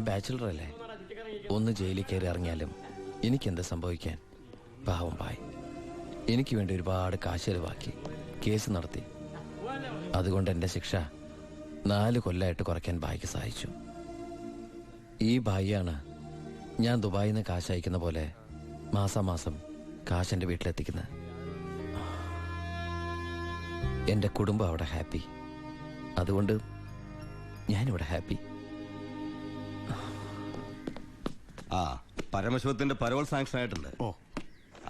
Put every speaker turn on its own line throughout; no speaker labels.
Bachelor അല്ലേ. ഒന്ന് ജയിലിൽ കയറി ഇറങ്ങിയാലും എനിക്കെന്ത് സംഭവിക്കാൻ? പാവം പായ് എനിക്ക് വേണ്ടി ഒരുപാട് കാശ് ചെലവാക്കി കേസ് നടത്തി. അതുകൊണ്ട് എൻ്റെ ശിക്ഷ 4 കൊല്ലമായിട്ട് കുറയ്ക്കാൻ ബായിക്ക് സഹായിച്ചു. ഈ ബായിയാണ് ഞാൻ ദുബായിൽ നിന്ന് കാശ് അയക്കുന്ന പോലെ മാസാമാസം കാശ് എൻ്റെ വീട്ടിലെത്തിക്കുന്നത്. എൻ്റെ കുടുംബം അവിടെ ഹാപ്പി, അതുകൊണ്ട് ഞാനിവിടെ ഹാപ്പി.
ആ പരമശിവത്തിന്റെ പരോൾ സാങ്ഷൻ ആയിട്ടുണ്ട്.
ഓ,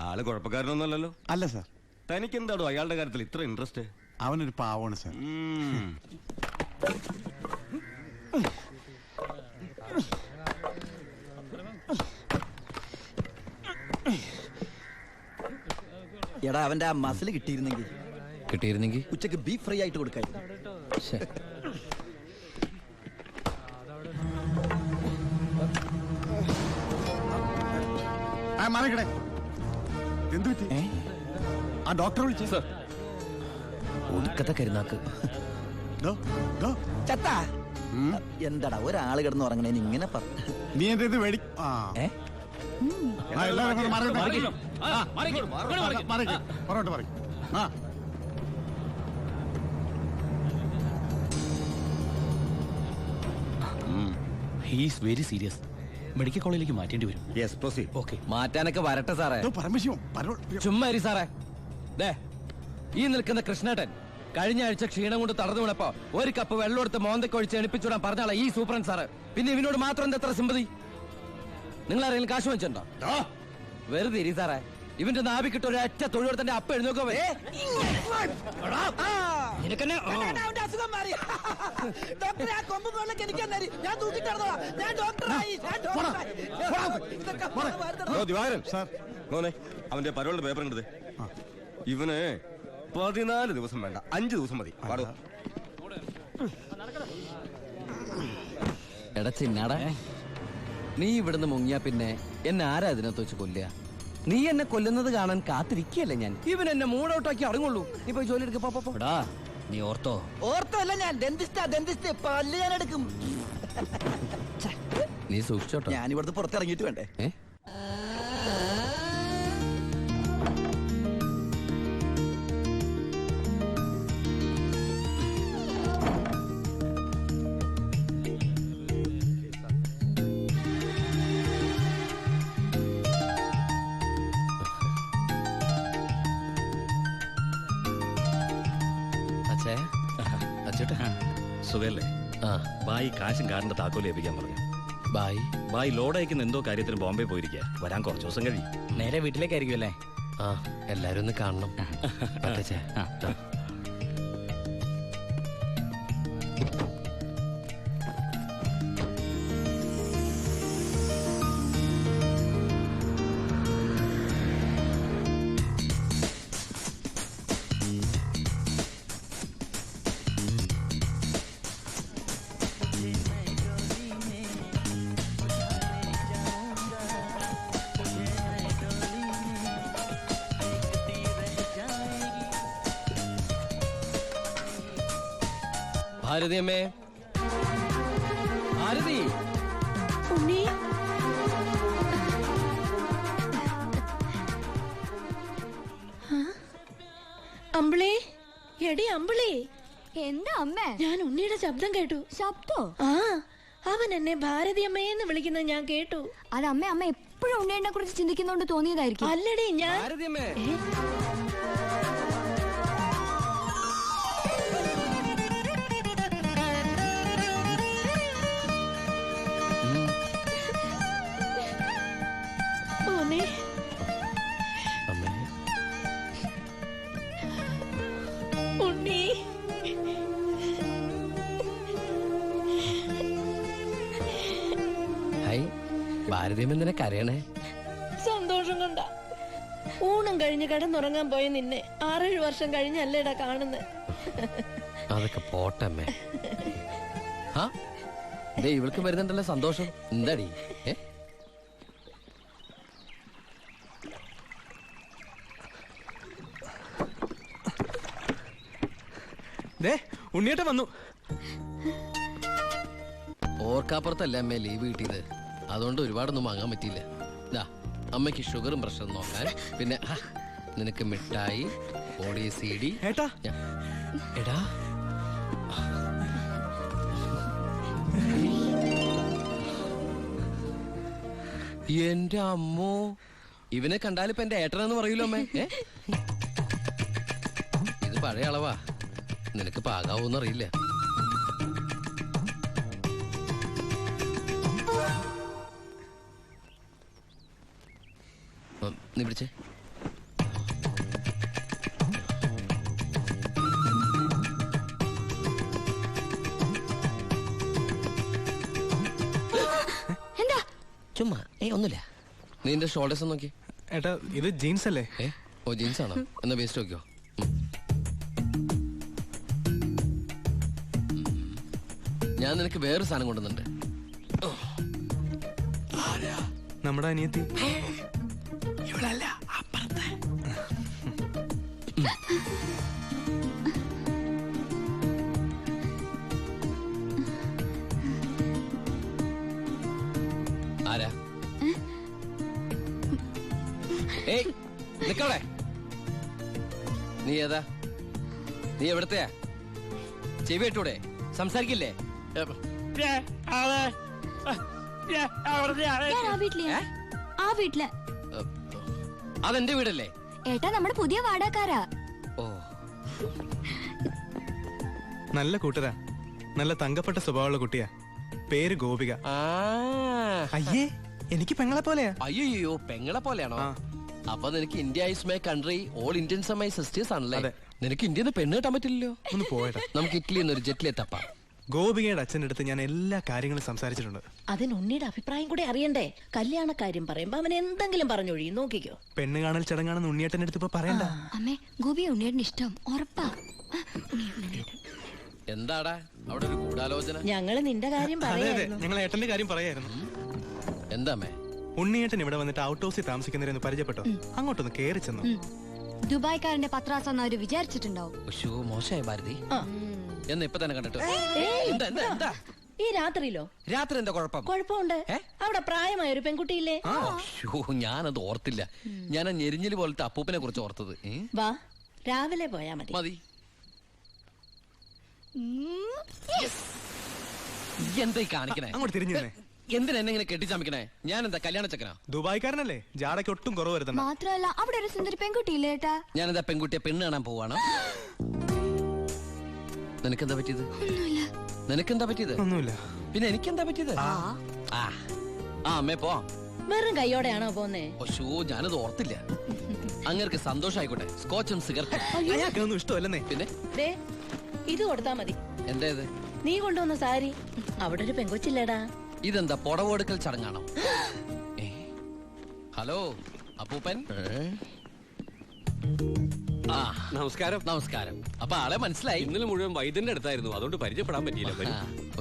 ആള് കുഴപ്പക്കാരനൊന്നുമല്ലല്ലോ.
അല്ല സാർ.
തനിക്ക് എന്താണോ അയാളുടെ കാര്യത്തിൽ ഇത്ര ഇൻട്രസ്റ്റ്?
അവനൊരു പാവമാണ് സാർ.
എടാ അവന്റെ ആ മസിൽ കിട്ടിയിരുന്നെങ്കിൽ ഉച്ചക്ക് ബീഫ് ഫ്രൈ ആയിട്ട് കൊടുക്കായി.
എന്ത് പറ്റി? ആ ഡോക്ടറെ വിളിച്ചു സാർ.
ഒടുക്കത്തെ കരുനാക്ക്.
എന്താടാ ഒരാള് കിടന്ന് ഉറങ്ങണേന് ഇങ്ങനെ
നീ എന്തേത് വേടി?
He's very serious. മെഡിക്കൽ കോളേജിലേക്ക് മാറ്റേണ്ടി വരും.
Yes proceed.
ഓക്കെ,
മാറ്റാനൊക്കെ വരട്ടെ സാറേ. ചുമ്മാ സാറേ. ഈ നിൽക്കുന്ന കൃഷ്ണേട്ടൻ കഴിഞ്ഞ ആഴ്ച ക്ഷീണം കൊണ്ട് തളർന്നു വീണപ്പോ 1 കപ്പ് വെള്ളം എടുത്ത് മോന്തയ്ക്ക് ഒഴിച്ച് എണിപ്പിച്ചുവിടാൻ പറഞ്ഞാളാ ഈ സൂപ്രണ്ട് സാറ്. പിന്നെ ഇവനോട് മാത്രം എന്താ എത്ര സിമ്പതി? നിങ്ങൾ ആരെങ്കിലും കാശ് വെച്ചിട്ടുണ്ടോ? വെറുതെ ഇരി സാറേ. ഇവന്റെ നാവിക്കിട്ട് ഒരു ഒറ്റ തൊഴിലെടുത്തന്റെ അപ്പ എഴുന്നോക്കോ.
അവന്റെ പരോളിന്റെ പേപ്പർ കണ്ടത്. ഇവന് 14 ദിവസം വേണ്ട, 5 ദിവസം മതി.
എടാ ചിന്നാടാ, നീ ഇവിടുന്ന് മുങ്ങിയാ പിന്നെ എന്നെ ആരാ ഇതിനകത്ത് വെച്ച് കൊല്ലുക? നീ എന്നെ കൊല്ലുന്നത് കാണാൻ കാത്തിരിക്കല്ലേ ഞാൻ. ഇവൻ എന്നെ മൂഡൌട്ടാക്കി അടങ്ങുള്ളൂ. നീ പോയി ജോലി എടുക്കടാ.
നീ ഓർത്തോ
അല്ല, ഞാൻ ഡെന്റിസ്റ്റ് പല്ല് ഞാൻ എടുക്കും.
നീ സൂക്ഷിച്ചോട്ടോ.
ഞാൻ ഇവിടുന്ന് പുറത്തിറങ്ങിയിട്ട് വേണ്ടേ?
സുഖല്ലേ? ബായി കാശും കാറിന്റെ താക്കോല് ഏൽപ്പിക്കാൻ പറഞ്ഞു. ബായി ലോഡ് അയക്കുന്ന എന്തോ കാര്യത്തിന് ബോംബെ പോയിരിക്കുക. വരാൻ കുറച്ച് ദിവസം കഴിയും. നേരെ വീട്ടിലേക്കായിരിക്കും അല്ലേ?
എല്ലാരും ഒന്ന് കാണണം. ഭാരതി അമ്മേ, ഭാരതി.
ഉണ്ണി, അമ്പിളി, എടി അമ്പിളി.
എന്താ അമ്മേ?
ഞാൻ ഉണ്ണിയുടെ ശബ്ദം കേട്ടു.
ശബ്ദോ?
അവൻ എന്നെ ഭാരതി അമ്മയെന്ന് വിളിക്കുന്നത് ഞാൻ കേട്ടു.
അത് അമ്മ എപ്പോഴും ഉണ്ണിയെ കുറിച്ച് ചിന്തിക്കുന്നോണ്ട് തോന്നിയതായിരിക്കും.
അല്ലടി, ഞാൻ
ഭാരതി അമ്മേ.
ഉണ്ണി,
ഭാരതീയം എന്തിനാ കരയണേ?
സന്തോഷം കൊണ്ട. ഊണം കഴിഞ്ഞ് കിടന്നുറങ്ങാൻ പോയ നിന്നെ 6-7 വർഷം കഴിഞ്ഞല്ലേടാ കാണുന്നത്.
അതൊക്കെ പോട്ടമ്മേ. ഇവൾക്ക് വരുന്നുണ്ടല്ലോ സന്തോഷം. എന്താടി?
ഉണ്ണിയേട്ട വന്നു.
ഓ ഓർക്കാപ്പുറത്തല്ല അമ്മ ലീവ് കിട്ടിയത്. അതുകൊണ്ട് ഒരുപാടൊന്നും വാങ്ങാൻ പറ്റിയില്ല. ഇതാ അമ്മയ്ക്ക് ഷുഗറും പ്രഷറും നോക്കാൻ, പിന്നെ നിനക്ക് മിഠായി, ഓടി CD.
ഏട്ടാ
എടാ എന്റെ അമ്മോ, ഇവനെ കണ്ടാലിപ്പോ എന്റെ ഏട്ടനെന്ന് പറയൂലോ അമ്മേ. ഇത് പഴയ അളവാ, നിനക്ക് പാകാവൂന്ന് അറിയില്ല. നീ പിടിച്ചേ.
എന്താ?
ചുമ്മാ ഒന്നുമില്ല. നീ എന്റെ ഷോൾഡേഴ്സ് നോക്കി.
ഏട്ടാ ഇത് ജീൻസ് അല്ലേ?
ഓ ജീൻസ് ആണോ? എന്നാ വേസ്റ്റ് നോക്കിയോ. ഞാൻ നിനക്ക് വേറൊരു സാധനം കൊണ്ടുവന്നുണ്ട്.
നമ്മുടെ അനിയത്തി.
ആരാ? ഏയ് നിക്കവിടെ. നീ ഏതാ? നീ എവിടത്തെയാ? ചെവി ഇട്ടൂടെ? സംസാരിക്കില്ലേ?
ഞാൻ ആ വീട്ടിലെയാ. ആ വീട്ടില്.
അതെന്റെ വീടല്ലേ?
ഏട്ടാ നമ്മുടെ പുതിയ വാടകക്കാരാ.
ഓ
നല്ല കൂട്ടരാ, നല്ല തങ്കപ്പെട്ട സ്വഭാവമുള്ള കുട്ടിയാ. പേര് ഗോപിക. അയ്യേ, എനിക്ക് പെങ്ങളെ പോലെയാ.
അയ്യോ പെങ്ങളെ പോലെയാണോ? അപ്പൊ നിനക്ക് India is my country, all Indians are my sisters ആണല്ലേ? നിനക്ക് ഇന്ത്യന്ന് പെണ്ണ് കിട്ടാൻ പറ്റില്ലല്ലോ.
ഒന്ന് പോയട്ടെ.
നമുക്ക് ഇറ്റലിയിൽ നിന്ന് ഒരു ജെറ്റിലെ തപ്പാം.
ഗോപികയുടെ അച്ഛൻ്റെ അടുത്ത് ഞാൻ എല്ലാ കാര്യങ്ങളും സംസാരിച്ചിട്ടുണ്ട്.
അതിന് ഉണ്ണിയുടെ അഭിപ്രായം കൂടെ അറിയണ്ടേ? കല്യാണ കാര്യം പറയുമ്പോ അവൻ എന്തെങ്കിലും പറഞ്ഞൊഴിയും, നോക്കിക്കോ.
പെണ്ണ് കാണൽ ചടങ്ങാണെന്ന് ഉണ്ണിയേട്ടൻ്റെ അടുത്ത് ഇപ്പൊ പറയണ്ട.
അമ്മേ, ഗോപിയെ ഉണ്ണിയേട്ടന് ഇഷ്ടം ഉറപ്പാ.
എന്താടാ അവിടെ ഒരു ഗൂഢാലോചന?
ഞങ്ങള് നിന്റെ കാര്യം
അതെ അതെ,
പറയായിരുന്നു.
ഞങ്ങൾ ഏട്ടന്റെ കാര്യം പറയായിരുന്നു.
എന്താമേ?
ഉണ്ണിയേട്ടൻ ഇവിടെ വന്നിട്ട് ഔട്ട് ഹൗസിൽ താമസിക്കുന്നവരെന്ന് പരിചയപ്പെട്ടോ. അങ്ങോട്ടൊന്ന് കേറി ചെന്നു.
ദുബായ്ക്കാരന്റെ പത്രാസെന്ന് അവര് വിചാരിച്ചിട്ടുണ്ടാവും.
മോശമായ ഭാരതി. എന്ന് ഇപ്പൊ തന്നെ കണ്ടിട്ട്.
ഏയ്,
എന്താ
ഈ രാത്രിയിലോ?
രാത്രി എന്താ കുഴപ്പം?
കുഴപ്പമുണ്ട്. അവിടെ പ്രായമായ ഒരു പെൺകുട്ടിയില്ലേ?
ഞാനത് ഓർത്തില്ല. ഞാൻ ആ ഞെരിഞ്ഞില് പോലത്തെ അപ്പൂപ്പനെ കുറിച്ച് ഓർത്തത്.
വാ, രാവിലെ പോയാ മതി.
മതി. എന്താ ഈ കാണിക്കണേ?
അങ്ങോട്ട് തിരിഞ്ഞു തന്നെ.
എന്തിനാ എന്നെ ഇങ്ങനെ കെട്ടിച്ചമിക്കണേ? ഞാൻ എന്താ കല്യാണ ചക്കനാ?
ദുബായ്ക്കാരനല്ലേ, ജാടയ്ക്ക് ഒട്ടും കുറവ് വരുത്തണ്ട.
മാത്രമല്ല അവിടെ ഒരു സുന്ദരി പെൺകുട്ടിയില്ലേ ഏട്ടാ?
ഞാൻ എന്താ പെൺകുട്ടിയെ പെണ്ണ് കാണാൻ പോവാണ്? നിനക്കെന്താ പറ്റിയത്? നിനക്കെന്താ പറ്റിയത്?
ഒന്നുമില്ല.
പിന്നെ എനിക്കെന്താ പറ്റിയത്? അമ്മേ പോ.
വെറും കൈയോടെയാണോ പോന്നേ?
ഞാനത് ഓർത്തില്ല. അങ്ങർക്ക് സന്തോഷായിക്കോട്ടെ. സ്കോച്ചും സിഗരറ്റും
അയാൾക്കൊന്നും ഇഷ്ടമല്ലെന്നേ.
പിന്നെ
ദേ, ഇത് കൊടുത്താ മതി.
എന്താ ഇത്?
നീ കൊണ്ടുവന്ന സാരി. അവിടെ ഒരു പെങ്കൊച്ചില്ലേടാ.
ഇതെന്താ പുടവെടുക്കൽ ചടങ്ങാണോ? ഹലോ അപ്പൂപ്പൻ.
നമസ്കാരം.
നമസ്കാരം. അപ്പൊ ആളെ മനസ്സിലായി?
ഇന്നലെ മുഴുവൻ വൈദ്യന്റെ അടുത്തായിരുന്നു, അതുകൊണ്ട് പരിചയപ്പെടാൻ പറ്റിയില്ല.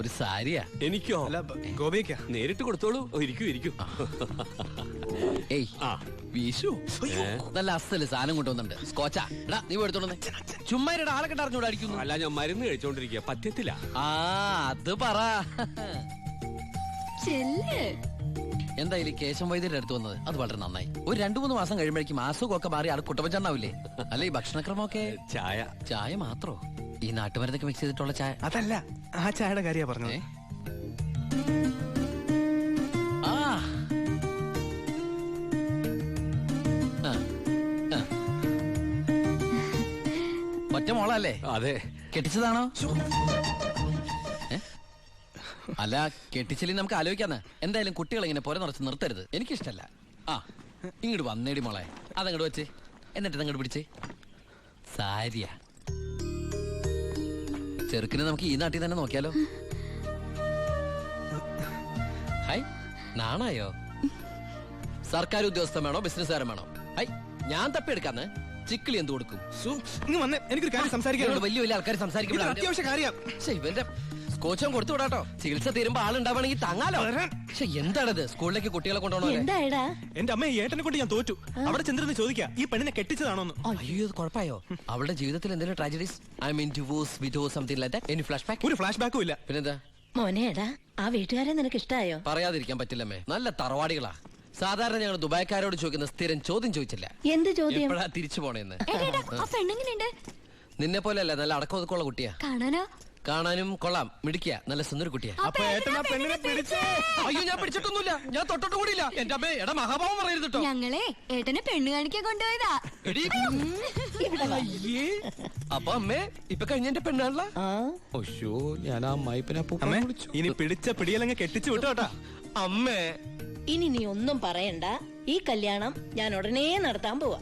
ഒരു സാരിയാ?
എനിക്കോ?
അല്ല, ഗോപിക
നേരിട്ട് കൊടുത്തോളൂ. ഇരിക്കൂ.
ഏയ് വീശു, നല്ല അസല് സാധനം കൊണ്ടുവന്നുണ്ട്. സ്കോച്ചാ. എടാ നീ എടുത്തോണ്ടേ. ചുമ്മാ ആളെ കണ്ടറിഞ്ഞൂടെ അടിക്കുന്നു?
അല്ല, ഞാൻ മരുന്ന് കഴിച്ചോണ്ടിരിക്കുക, പറ്റത്തില്ല.
അത് പറ. എന്തായാലും കേശം വൈദ്യരുടെ അടുത്ത് വന്നത് അത് വളരെ നന്നായി. ഒരു 2-3 മാസം കഴിയുമ്പോഴേക്കും അസുഖമൊക്കെ മാറി ആൾ കുട്ടപ്പച്ചണ്ടാവില്ലേ? അല്ല ഈ ഭക്ഷണക്രമമൊക്കെ? ചായ മാത്രോ? ഈ നാട്ടുമരുന്നൊക്കെ മിക്സ് ചെയ്തിട്ടുള്ള ചായ?
അതല്ല, ആ ചായയുടെ കാര്യ പറഞ്ഞത്.
ഒറ്റ മോളല്ലേ?
അതെ.
കെട്ടിച്ചതാണോ? അല്ല, കെട്ടിച്ചില്ലേ നമുക്ക് ആലോചിക്കാന്ന്. എന്തായാലും കുട്ടികൾ ഇങ്ങനെ പുര നിറച്ച് നിർത്തരുത്, എനിക്കിഷ്ടല്ല. ഇങ്ങോട്ട് വന്നേടി മോളെ. അതങ്ങോട്ട് വെച്ച് എന്നിട്ട് അങ്ങോട്ട് പിടിച്ചേ. സാരിയാ. ചെറുക്കിനെ നമുക്ക് ഈ നാട്ടിൽ തന്നെ നോക്കിയാലോ? ഹൈ, നാണായോ? സർക്കാർ ഉദ്യോഗസ്ഥൻ വേണോ ബിസിനസ്സുകാരൻ വേണോ? ഹൈ, ഞാൻ തപ്പിയെടുക്കാന്ന്. ചിക്കിളി എന്ത് കൊടുക്കും?
എനിക്കൊരു കാര്യം സംസാരിക്കാൻ.
വലിയ വലിയ ആൾക്കാർ സംസാരിക്കുമ്പോൾ
അത്യാവശ്യ കാര്യം.
ഇവന്റെ സ്കോച്ചും കൊടുത്തു വിടാട്ടോ. ചികിത്സ തീരുമ്പോ ആളുണ്ടാവണമെങ്കിൽ താങ്ങാലോ. എന്താണത്? സ്കൂളിലേക്ക് കുട്ടികളെ കൊണ്ടുപോകണോ?
എന്താടാ?
എന്റെ അമ്മ ഏട്ടനെ കൊണ്ട് ഞാൻ തോറ്റു. അവിടെ ചെന്നിരുന്ന് ചോദിക്കാ ഈ പെണ്ണിനെ കെട്ടിച്ചതാണോന്ന്.
അയ്യോ, കുഴപ്പമായോ? അവളുടെ ജീവിതത്തിൽ എന്തെങ്കിലും tragedies? I mean divorce, widow, something like that? Any flash back?
ഒരു ഫ്ലാഷ് ബാക്കും ഇല്ല.
പിന്നെന്താ?
മോനേടാ, ആ വീട്ടുകാരെ നിനക്ക് ഇഷ്ടായോ?
പറയാതിരിക്കാൻ പറ്റില്ലമ്മേ, നല്ല തറവാടികളാ. സാധാരണ ഞങ്ങൾ ദുബായ്ക്കാരോട് ചോദിക്കുന്ന സ്ഥിരം ചോദ്യം ചോദിച്ചില്ല,
എന്ത് ചോദ്യം?
എപ്പോഴാ തിരിച്ചു പോണേന്ന്.
ആ പെണ്ണെങ്ങനെയുണ്ട്?
നിന്നെ പോലെയല്ല, നല്ല അടക്കമൊതുക്കമുള്ള കുട്ടിയാ.
കാണാനോ?
കാണാനും കൊള്ളാം, മിടിക്കുക, നല്ല സുന്ദര കുട്ടിയാ.
അപ്പൊ ഏട്ടൻ ആ പെണ്ണിനെ പിടിച്ചേ.
അയ്യോ, ഞാൻ പിടിച്ചിട്ടൊന്നുമില്ല, ഞാൻ തൊട്ടിട്ട് കൂടിയില്ല. എന്റെ അമ്മേ, എടാ മഹാഭാവം പറയരുത് കേട്ടോ.
ഞങ്ങളെ ഏട്ടനെ പെണ്ണ് കാണിക്കാൻ കൊണ്ടുപോയതാ.
എടീ. അയ്യേ. അപ്പൊ അമ്മേ, ഇപ്പൊ കഴിഞ്ഞ എന്റെ പെണ്ണാണല്ലോ. ഒശോ, ഞാൻ ആ അമ്മായിപ്പനെ
അമ്മേ ഇനി പിടിച്ച പിടിയലങ്ങ് കെട്ടിച്ചു വിട്ടോട്ടാ.
അമ്മേ,
ഇനി നീ ഒന്നും പറയണ്ട, ഈ കല്യാണം ഞാൻ ഉടനെ നടത്താൻ പോവാ.